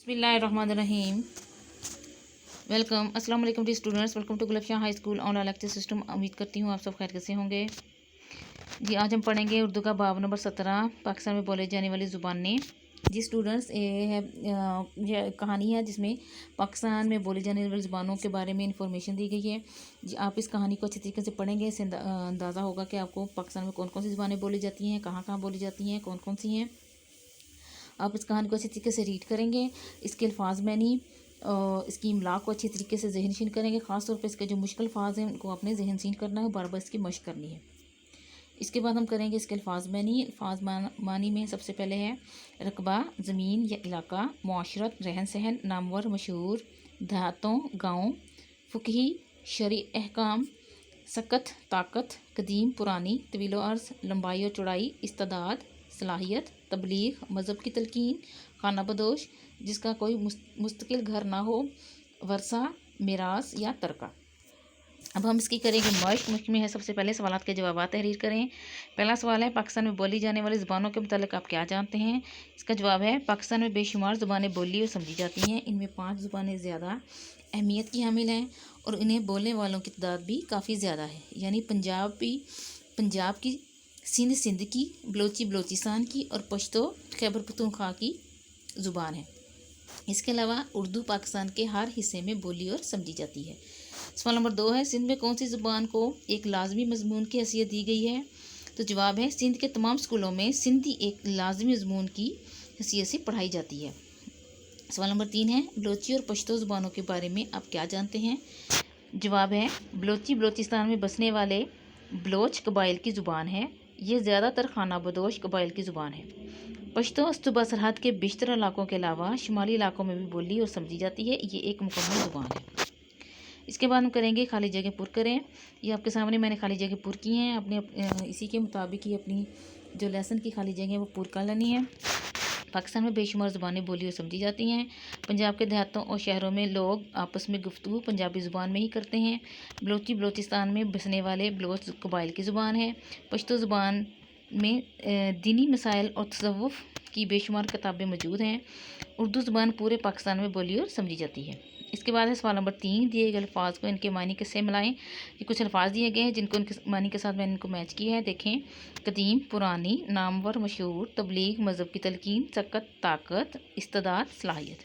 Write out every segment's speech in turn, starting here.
बिस्मिल्लाहिर्रहमानिर्रहीम। वेलकम, अस्सलाम वालेकुम dear students, welcome to Gulfiya high school online lecture system. उम्मीद करती हूँ आप सब खैर से होंगे। जी, आज हम पढ़ेंगे उर्दू का बाब नंबर 17, पाकिस्तान में बोले जाने वाली ज़ुबानें। जी स्टूडेंट्स, ये कहानी है जिसमें पाकिस्तान में बोली जाने वाली ज़ुबानों के बारे में इंफॉर्मेशन दी गई है। जी, आप इस कहानी को अच्छी तरीके से पढ़ेंगे, इससे अंदाज़ा होगा कि आपको पाकिस्तान में कौन कौन सी ज़ुबानें बोली जाती हैं, कहाँ कहाँ बोली जाती हैं, कौन कौन सी हैं। आप इस कहानी को अच्छी तरीके से रीड करेंगे, इसके अल्फाज मैनी इसकी इमला को अच्छी तरीके से जहनशीन करेंगे। ख़ास तौर पे इसके जो मुश्किल अल्फाज हैं उनको आपने जहनशीन करना है, बार बार इसकी मशक करनी है। इसके बाद हम करेंगे इसके अल्फाज मैनी। अल्फाज मानी में सबसे पहले है रकबा, ज़मीन या इलाका, मुआशरत, रहन सहन, नामवर, मशहूर, देहातों, गाँव, फ़ुक़ही, शरई अहकाम, सकत, ताकत, कदीम, पुरानी, तवीलो अर्ज़, लंबाई और चौड़ाई, इस्तादाद, सलाहियत, तबलीग, मज़हब की तलकीन, खाना बदोश, जिसका कोई मुस्तकिल घर ना हो, वर्सा, मिरास या तरका। अब हम इसकी करेंगे मश्क में है सबसे पहले सवालात के जवाब तहरीर करें। पहला सवाल है, पाकिस्तान में बोली जाने वाली ज़ुबानों के मुतालिक आप क्या जानते हैं। इसका जवाब है, पाकिस्तान में बेशुमार ज़ुबानें बोली और समझी जाती हैं। इनमें 5 ज़ुबानें ज़्यादा अहमियत की हामिल हैं और इन्हें बोलने वालों की तादाद भी काफ़ी ज़्यादा है। यानी पंजाब की, सिंध की, बलोची बलोचिस्तान की और पश्तो खैबर पख्तूनख्वा की ज़ुबान है। इसके अलावा उर्दू पाकिस्तान के हर हिस्से में बोली और समझी जाती है। सवाल नंबर 2 है, सिंध में कौन सी ज़ुबान को एक लाजमी मजमून की हैसियत दी गई है। तो जवाब है, सिंध के तमाम स्कूलों में सिंधी एक लाजमी मजमून की हैसियत से पढ़ाई जाती है। सवाल नंबर 3 है, बलोची और पश्तो ज़ुबानों के बारे में आप क्या जानते हैं। जवाब है, बलोची बलोचिस्तान में बसने वाले बलोच कबाइल की ज़ुबान है। ये ज़्यादातर खाना बदोश कबाइल की ज़ुबान है। पश्तो अस्तुबा सरहद के बेशतर इलाकों के अलावा शुमाली इलाकों में भी बोली और समझी जाती है। ये एक मुकम्मल ज़ुबान है। इसके बाद हम करेंगे खाली जगह पुर करें। ये आपके सामने मैंने खाली जगह पुर की हैं। अपने इसी के मुताबिक ही अपनी जो लेसन की खाली जगह है वो पुर कर लेनी है। पाकिस्तान में बेशुमार ज़ुबानें बोली और समझी जाती हैं। पंजाब के देहातों और शहरों में लोग आपस में गुफ्तगू पंजाबी ज़ुबान में ही करते हैं। बलोची बलोचिस्तान में बसने वाले बलोच कबाइल की ज़ुबान है। पश्तो ज़ुबान में दीनी मसाइल और तसव्वुफ़ की बेशुमार किताबें मौजूद हैं। उर्दू ज़ुबान पूरे पाकिस्तान में बोली और समझी जाती है। इसके बाद है सवाल नंबर 3, दिए गए अल्फाज को इनके मानी से मिलाएं। ये कुछ अल्फाज दिए गए हैं जिनको इनके मानी के साथ मैंने इनको मैच किया है। देखें, कदीम, पुरानी, नामवर, मशहूर, तबलीग, मज़हब की तलकीन, सकत, ताकत, इस्तादाद, सलाहियत।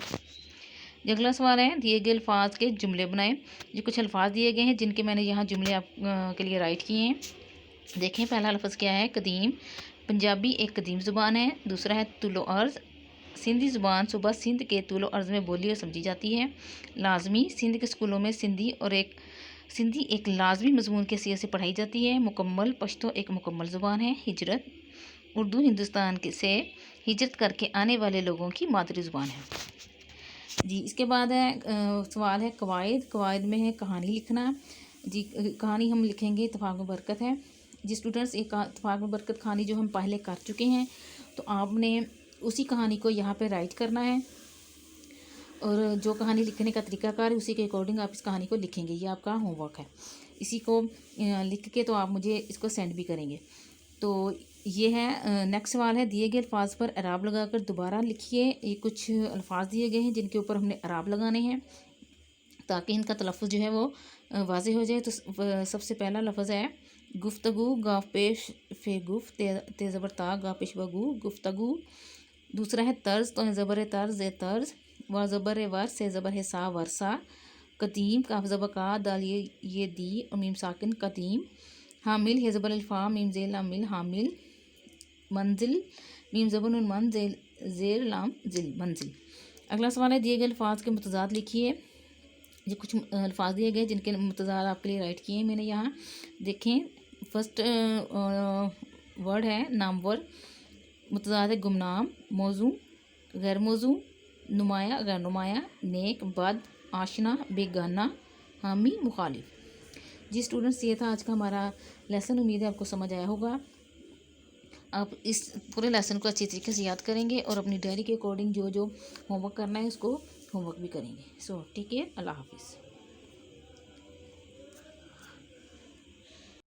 अगला सवाल है, दिए गए अल्फाज के जुमले बनाएं। ये कुछ अल्फाज दिए गए हैं जिनके मैंने यहाँ जुमले आप के लिए राइट किए हैं। देखें, पहला लफ्ज़ क्या है, कदीम। पंजाबी एक कदीम ज़ुबान है। दूसरा है तुलो अर्ज़। सिंधी ज़ुबान सुबह सिंध के तुलो अर्ज़ में बोली और समझी जाती है। लाजमी, सिंध के स्कूलों में सिंधी एक लाजमी मजमून की हैसियत से पढ़ाई जाती है। मुकम्मल, पश्तो एक मुकम्मल ज़ुबान है। हिजरत, उर्दू हिंदुस्तान से हिजरत करके आने वाले लोगों की मादरी ज़ुबान है। जी, इसके बाद है सवाल है कवायद में है कहानी लिखना। जी, कहानी हम लिखेंगे इत्तेफाक में बरकत है। जी स्टूडेंट्स, एक इत्तेफाक में बरकत कहानी जो हम पहले कर चुके हैं, तो आपने उसी कहानी को यहाँ पे राइट करना है और जो कहानी लिखने का तरीकाकार है उसी के अकॉर्डिंग आप इस कहानी को लिखेंगे। ये आपका होमवर्क है। इसी को लिख के तो आप मुझे इसको सेंड भी करेंगे। तो ये है नेक्स्ट सवाल है, दिए गए अल्फाज पर अराब लगाकर दोबारा लिखिए। ये कुछ अल्फाज दिए गए हैं जिनके ऊपर हमने अराब लगाने हैं ताकि इनका तलफ़ुज़ जो है वो वाज़ेह हो जाए। तो सबसे पहला लफ्ज़ है गुफ्तगू, गाफ पेश फे गुफ, ते ज़बर ता, गा पेश बगू, गुफ्तगू। दूसरा है तर्ज, तो ज़बर तर्ज, तर्ज, व ज़बर वर, से ज़बर है सा, वर्सा। कदीम, काफ ज़बर का, दाल ये दी और मीम साकिन, कदीम। हामिल, हे ज़बर अल्फ़ा, मीम ज़ेल लाम मिल, हामिल। मंजिल, मीम ज़बर मन, ज़ेर लाम जिल, मंजिल। अगला सवाल है, दिए गए अल्फाज के मुतज़ाद लिखिए। ये कुछ अल्फाज दिए गए जिनके मुतज़ाद आपके लिए राइट किए हैं मैंने यहाँ। देखें, फर्स्ट वर्ड है नामवर, मुतज़ाद है गुमनाम, मौजू, गैर मौजू, नुमाया, गैर नुमाया, नेक, बद, आशना, बेगाना, हामी, मुखालिफ। जी स्टूडेंट्स, ये था आज का हमारा लेसन। उम्मीद है आपको समझ आया होगा। आप इस पूरे लेसन को अच्छी तरीके से याद करेंगे और अपनी डायरी के अकॉर्डिंग जो जो होमवर्क करना है उसको होमवर्क भी करेंगे। सो ठीक है, अल्लाह हाफिज़।